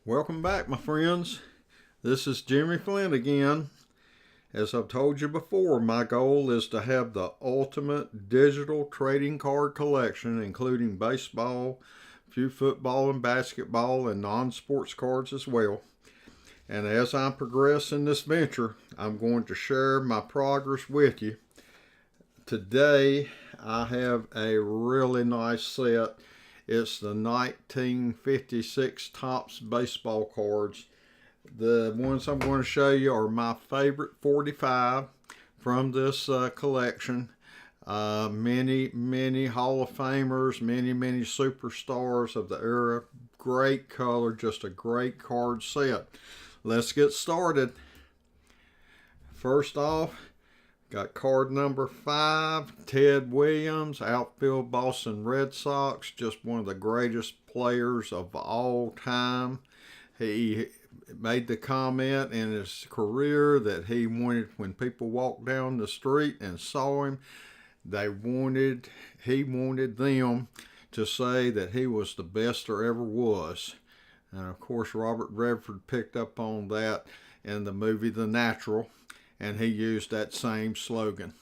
Welcome back, my friends. This is Jimmy Flint again. As I've told you before, my goal is to have the ultimate digital trading card collection, including baseball, a few football and basketball, and non sports cards as well. And as I progress in this venture, I'm going to share my progress with you. Today, I have a really nice set. It's the 1956 Topps baseball cards. The ones I'm going to show you are my favorite 45 from this collection. Many Hall of Famers, many superstars of the era. Great color, just a great card set. Let's get started. First off, got card number 5, Ted Williams, outfield Boston Red Sox, just one of the greatest players of all time. He made the comment in his career that he wanted, when people walked down the street and saw him, he wanted them to say that he was the best there ever was. And of course, Robert Redford picked up on that in the movie The Natural, and he used that same slogan.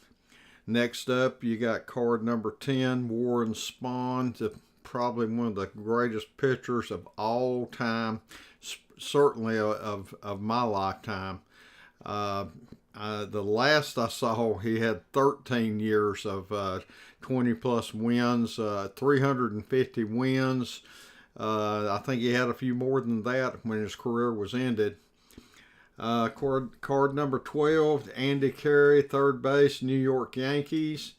Next up, you got card number 10, Warren Spahn, probably one of the greatest pitchers of all time, certainly of my lifetime. The last I saw, he had 13 years of 20 plus wins, 350 wins. I think he had a few more than that when his career was ended. Card number 12, Andy Carey, third base, New York Yankees.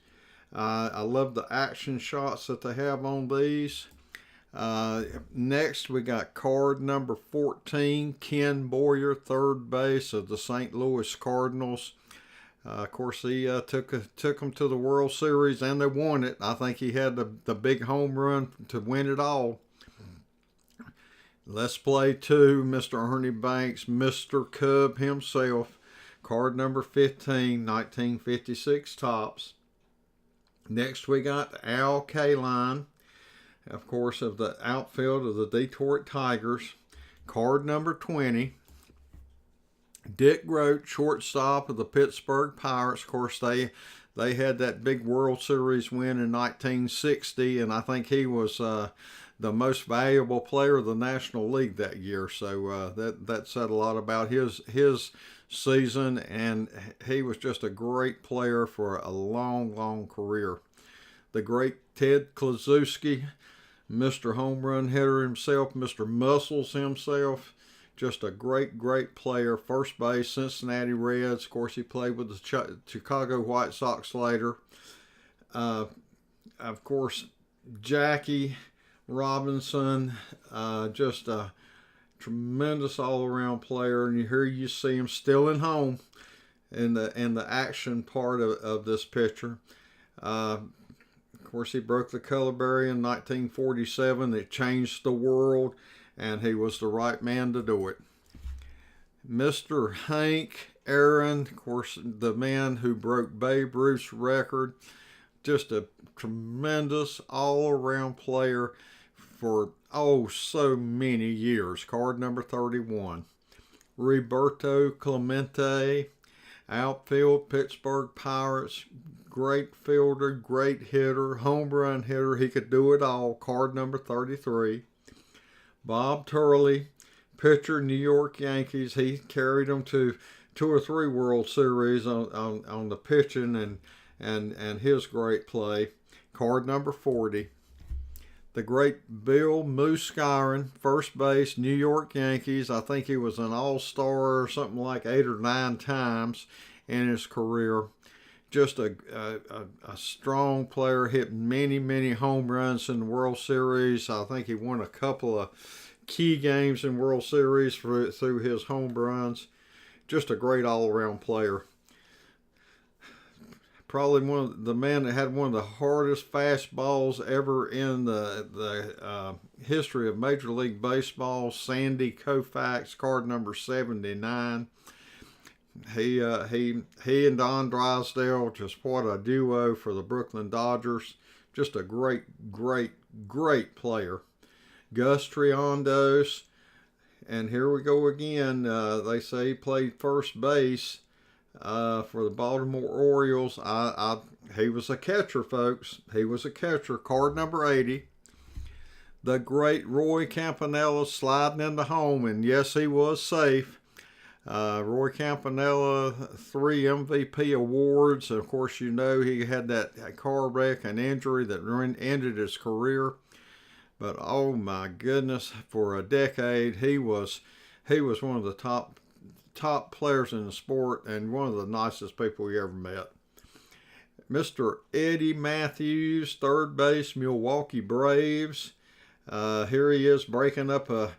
I love the action shots that they have on these. Next, we got card number 14, Ken Boyer, third base of the St. Louis Cardinals. Of course, he took them to the World Series, and they won it. I think he had the big home run to win it all. Let's play 2, Mr. Ernie Banks, Mr. Cub himself. Card number 15, 1956 Topps. Next, we got Al Kaline, of course, of the outfield of the Detroit Tigers. Card number 20, Dick Groat, shortstop of the Pittsburgh Pirates. Of course, they had that big World Series win in 1960, and I think he was the most valuable player of the National League that year. So that said a lot about his season, and he was just a great player for a long career. The great Ted Kluszewski, Mr. Home Run Hitter himself, Mr. Muscles himself, just a great player. First base, Cincinnati Reds. Of course, he played with the Chicago White Sox later. Of course, Jackie Robinson, just a tremendous all-around player, and here you see him still in home in the action part of this picture. Of course, he broke the color barrier in 1947. It changed the world, and he was the right man to do it. Mr. Hank Aaron, of course, the man who broke Babe Ruth's record, just a tremendous all-around player for so many years. Card number 31, Roberto Clemente, outfield, Pittsburgh Pirates, great fielder, great hitter, home run hitter. He could do it all. Card number 33, Bob Turley, pitcher, New York Yankees. He carried them to 2 or 3 World Series on the pitching and his great play. Card number 40, the great Bill Moose Skowron, first base, New York Yankees. I think he was an all-star or something like 8 or 9 times in his career. Just a strong player, hit many home runs in the World Series. I think he won a couple of key games in World Series through his home runs. Just a great all-around player. Probably the man that had one of the hardest fastballs ever in the history of Major League Baseball, Sandy Koufax, card number 79. He and Don Drysdale, just what a duo for the Brooklyn Dodgers. Just a great player. Gus Triandos, And here we go again. They say he played first base for the Baltimore Orioles. He was a catcher, folks. He was a catcher. Card number 80. The great Roy Campanella sliding into home, and yes, he was safe. Roy Campanella, 3 MVP awards. Of course, you know he had that car wreck and injury that ended his career. But oh my goodness, for a decade he was one of the top players in the sport and one of the nicest people we ever met. Mr. Eddie Matthews, third base, Milwaukee Braves. Here he is breaking up a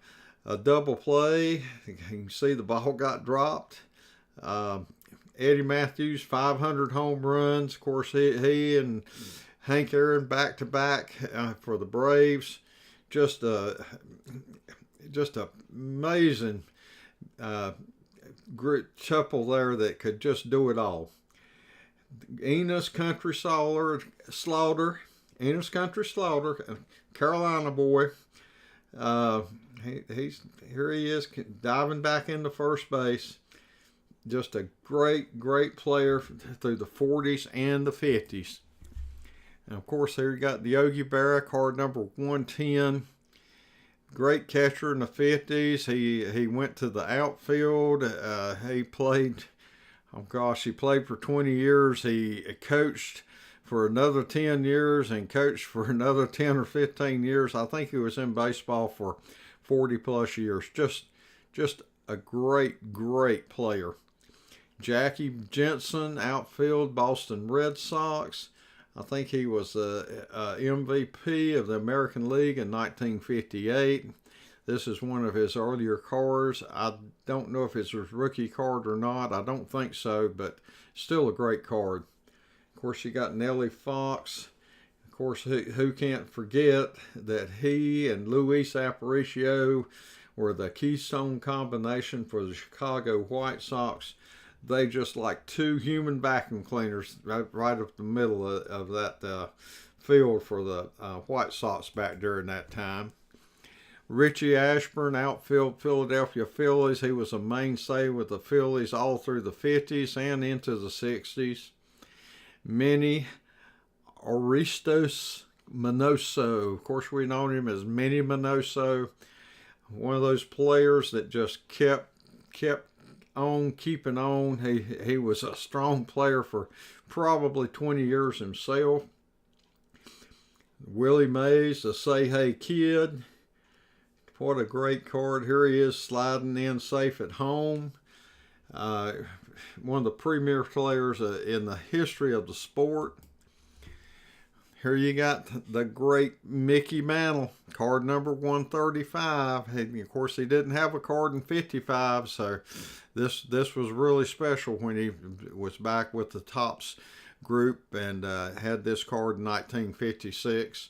double play. You can see the ball got dropped. Eddie Matthews, 500 home runs. Of course, he and Hank Aaron back to back for the Braves. Just amazing great couple there that could just do it all. Enos Country Slaughter, Carolina boy. Here he is diving back into first base. Just a great player through the 40s and the 50s. And of course, here you got Yogi Berra, card number 110. Great catcher in the 50s. He went to the outfield. He played for 20 years. He coached for another 10 years and coached for another 10 or 15 years. I think he was in baseball for 40 plus years. Just a great player. Jackie Jensen, outfield, Boston Red Sox. I think he was a MVP of the American League in 1958. This is one of his earlier cards. I don't know if it's his rookie card or not. I don't think so, but still a great card. Of course, you got Nellie Fox. Of course, who can't forget that he and Luis Aparicio were the keystone combination for the Chicago White Sox. They just like two human vacuum cleaners right up the middle of that field for the White Sox back during that time. Richie Ashburn, outfield, Philadelphia Phillies. He was a mainstay with the Phillies all through the 50s and into the 60s. Minnie Orestes Minoso. Of course, we know him as Minnie Minoso. One of those players that just kept on keeping on. He was a strong player for probably 20 years himself. Willie Mays, the Say Hey Kid. What a great card. Here he is sliding in safe at home. One of the premier players in the history of the sport. Here you got the great Mickey Mantle, card number 135. And of course, he didn't have a card in 55, so this was really special when he was back with the Topps group and had this card in 1956.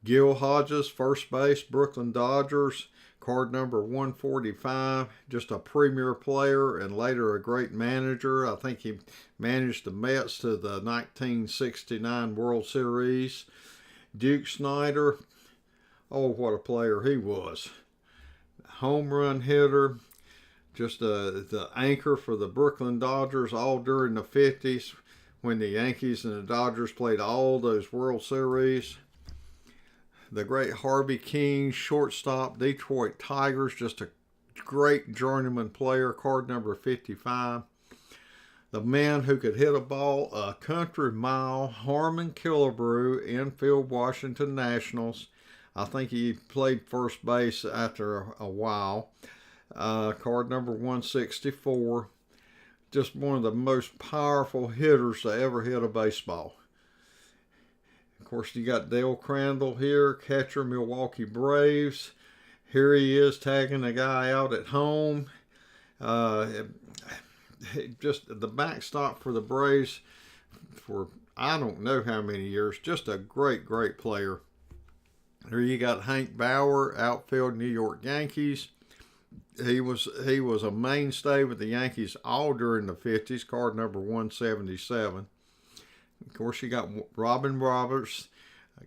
Gil Hodges, first base, Brooklyn Dodgers, card number 145. Just a premier player and later a great manager. I think he managed the Mets to the 1969 World Series. Duke Snider, oh, what a player he was. Home run hitter, just the anchor for the Brooklyn Dodgers all during the 50s when the Yankees and the Dodgers played all those World Series. The great Harvey King, shortstop, Detroit Tigers, just a great journeyman player, card number 55. The man who could hit a ball a country mile, Harmon Killebrew, infield, Washington Nationals. I think he played first base after a while. Card number 164. Just one of the most powerful hitters to ever hit a baseball. Of course, you got Dale Crandall here, catcher, Milwaukee Braves. Here he is tagging a guy out at home. Just the backstop for the Braves for I don't know how many years. Just a great player. Here you got Hank Bauer, outfield, New York Yankees. He was a mainstay with the Yankees all during the 50s, card number 177. Of course, you got Robin Roberts,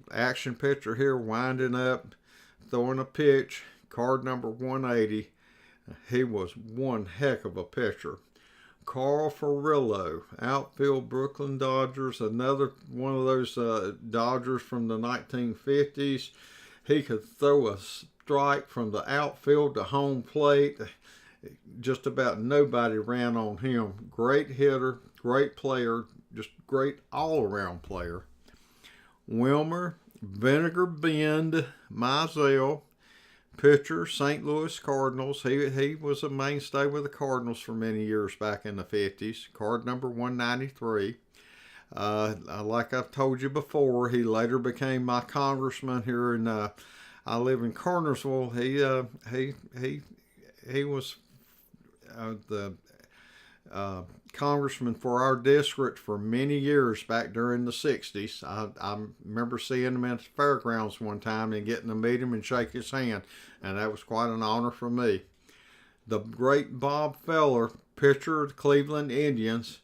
action pitcher here, winding up, throwing a pitch, card number 180. He was one heck of a pitcher. Carl Furillo, outfield Brooklyn Dodgers, another one of those Dodgers from the 1950s. He could throw a strike from the outfield to home plate. Just about nobody ran on him. Great hitter, great player, just great all-around player. Wilmer Vinegar Bend Mizell, pitcher, St. Louis Cardinals. He was a mainstay with the Cardinals for many years back in the 50s. Card number 193. Like I've told you before, he later became my congressman here in. I live in Carnersville. He was the congressman for our district for many years back during the 60s. I remember seeing him at the fairgrounds one time and getting to meet him and shake his hand, and that was quite an honor for me. The great Bob Feller, pitcher of the Cleveland Indians.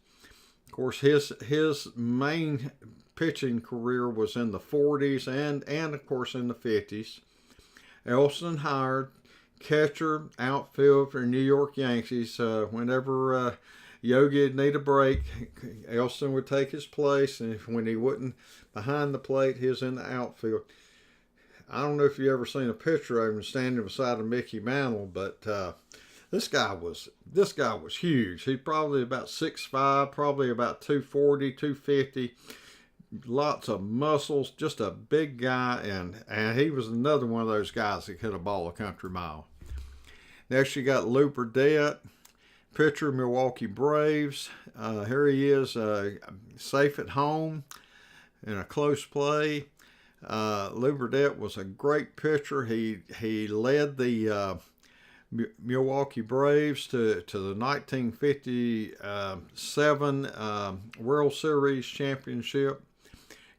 Of course, his main pitching career was in the 40s and of course in the 50s. Elston Howard, catcher, outfield for New York Yankees. Whenever Yogi would need a break, Elston would take his place, and when he wasn't behind the plate, he was in the outfield. I don't know if you ever seen a picture of him standing beside a Mickey Mantle, but this guy was huge. He's probably about 6'5", probably about 240, 250. Lots of muscles, just a big guy, and he was another one of those guys that could have ball a country mile. Next you got Lou Burdette, pitcher, Milwaukee Braves. Here he is, safe at home in a close play. Lou Burdette was a great pitcher. He led the Milwaukee Braves to the 1957 World Series championship.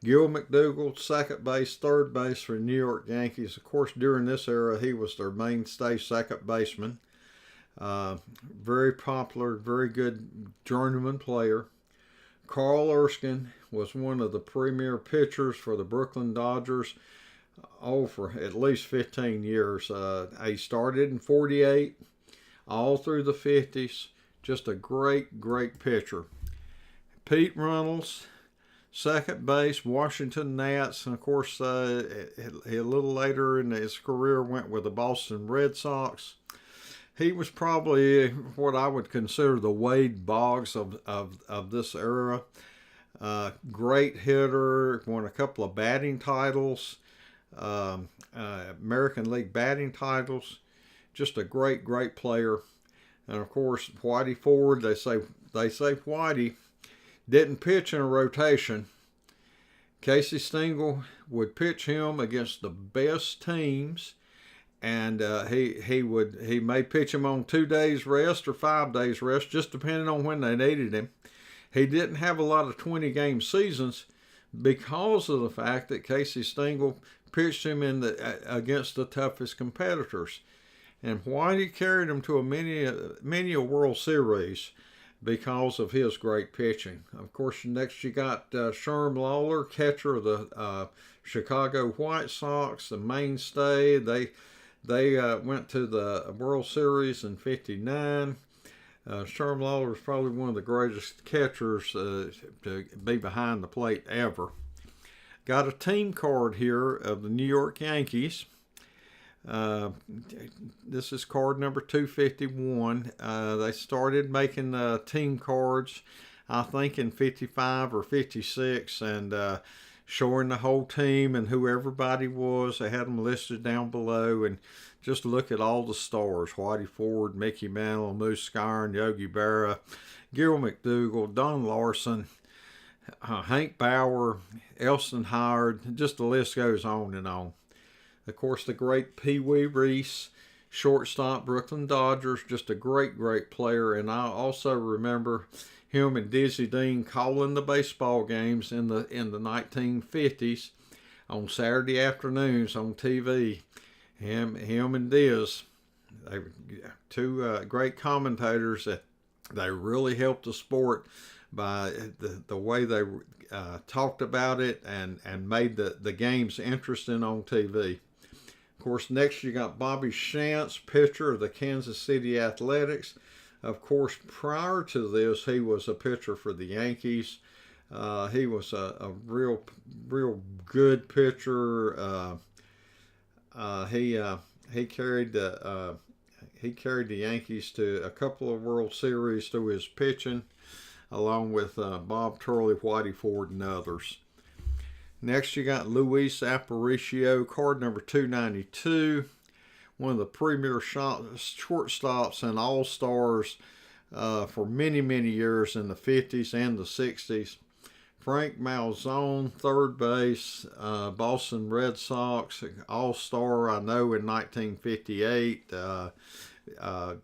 Gil McDougall, second base, third base for New York Yankees. Of course, during this era, he was their mainstay second baseman. Very popular, very good journeyman player. Carl Erskine was one of the premier pitchers for the Brooklyn Dodgers, for at least 15 years. He started in 48, all through the 50s. Just a great, great pitcher. Pete Runnels, second base, Washington Nats, and of course, a little later in his career went with the Boston Red Sox. He was probably what I would consider the Wade Boggs of this era. Great hitter, won a couple of batting titles, American League batting titles. Just a great, great player. And of course, Whitey Ford, they say Whitey didn't pitch in a rotation. Casey Stengel would pitch him against the best teams, and he may pitch him on 2 days rest or 5 days rest, just depending on when they needed him. He didn't have a lot of 20-game seasons because of the fact that Casey Stengel pitched him against the toughest competitors, and Whitey carried him to many a World Series because of his great pitching. Of course, next you got Sherm Lawler, catcher of the Chicago White Sox, the mainstay. They went to the World Series in '59. Sherm Lawler was probably one of the greatest catchers to be behind the plate ever. Got a team card here of the New York Yankees. This is card number 251. They started making team cards, I think, in 55 or 56, and showing the whole team and who everybody was. They had them listed down below, and just look at all the stars: Whitey Ford, Mickey Mantle, Moose Skowron, Yogi Berra, Gil McDougall, Don Larson, Hank Bauer, Elston Howard. Just the list goes on and on. Of course, the great Pee Wee Reese, shortstop, Brooklyn Dodgers, just a great, great player. And I also remember him and Dizzy Dean calling the baseball games in the 1950s on Saturday afternoons on TV. Him and Diz, they were two great commentators that they really helped the sport by the way they talked about it and made the games interesting on TV. Of course, next you got Bobby Shantz, pitcher of the Kansas City Athletics. Of course, prior to this, he was a pitcher for the Yankees. He was a real good pitcher. He carried the Yankees to a couple of World Series through his pitching, along with Bob Turley, Whitey Ford, and others. Next, you got Luis Aparicio, card number 292, one of the premier shortstops and all-stars for many, many years in the 50s and the 60s. Frank Malzone, third base, Boston Red Sox, all-star, I know, in 1958.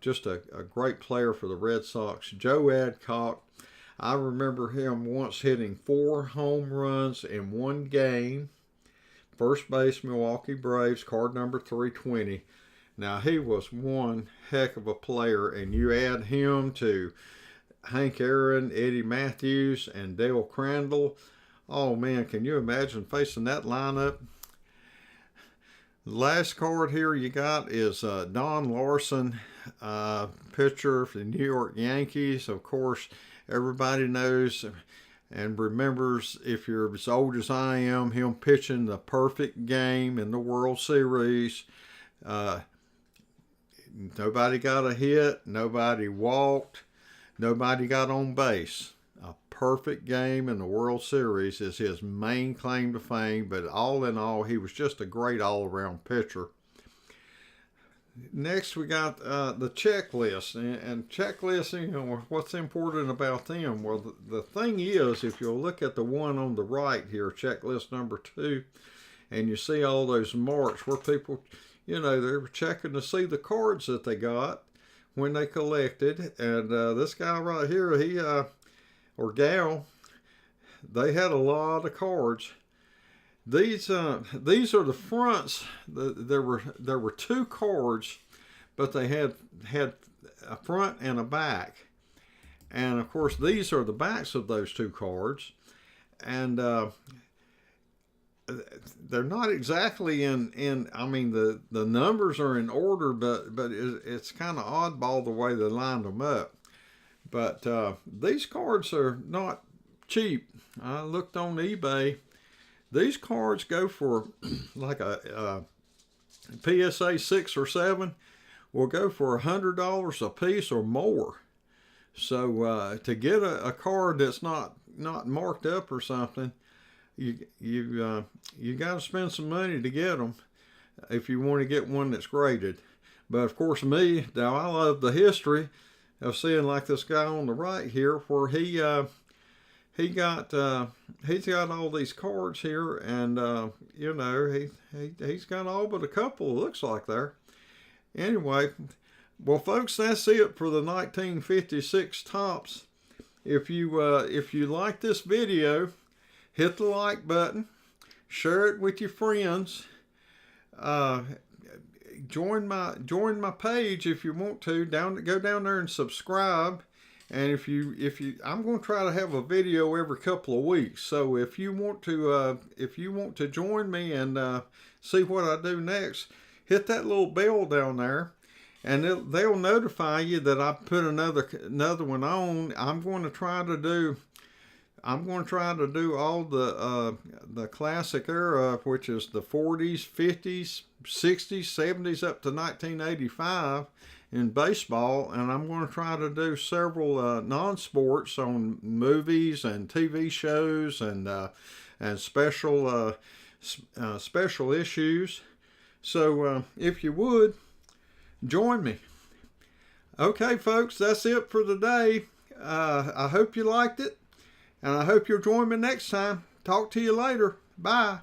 Just a great player for the Red Sox. Joe Adcock, I remember him once hitting 4 home runs in one game. First base, Milwaukee Braves, card number 320. Now, he was one heck of a player, and you add him to Hank Aaron, Eddie Matthews, and Dale Crandall. Oh, man, can you imagine facing that lineup? The last card here you got is Don Larson, pitcher for the New York Yankees. Of course, everybody knows and remembers, if you're as old as I am, him pitching the perfect game in the World Series. Nobody got a hit, nobody walked, nobody got on base. A perfect game in the World Series is his main claim to fame, but all in all, he was just a great all-around pitcher. Next, we got the checklist, and checklists, you know, what's important about them? Well, the thing is, if you'll look at the one on the right here, checklist number 2, and you see all those marks where people, you know, they were checking to see the cards that they got when they collected. And this guy right here, he or gal, they had a lot of cards. These are the fronts. There were 2 cards, but they had a front and a back. And of course, these are the backs of those 2 cards, and they're not exactly in. I mean, the numbers are in order, but it's kind of oddball the way they lined them up. But these cards are not cheap. I looked on eBay. These cards go for like a PSA 6 or 7 will go for $100 a piece or more. So to get a card that's not marked up or something, you got to spend some money to get them if you want to get one that's graded. But of course, me, now I love the history of seeing like this guy on the right here, where he's got all these cards here, and you know, he's got all but a couple, it looks like there. Anyway, well, folks, that's it for the 1956 Topps. If you like this video, hit the like button, share it with your friends. Join my page if you want to. Go down there and subscribe. And if you, I'm going to try to have a video every couple of weeks. So if you want to join me and see what I do next, hit that little bell down there, and they'll notify you that I put another one on. I'm going to try to do all the classic era, which is the 40s, 50s, 60s, 70s up to 1985 in baseball, and I'm going to try to do several non-sports on movies and TV shows and special issues. So if you would, join me. Okay, folks, that's it for today. I hope you liked it, and I hope you'll join me next time. Talk to you later. Bye.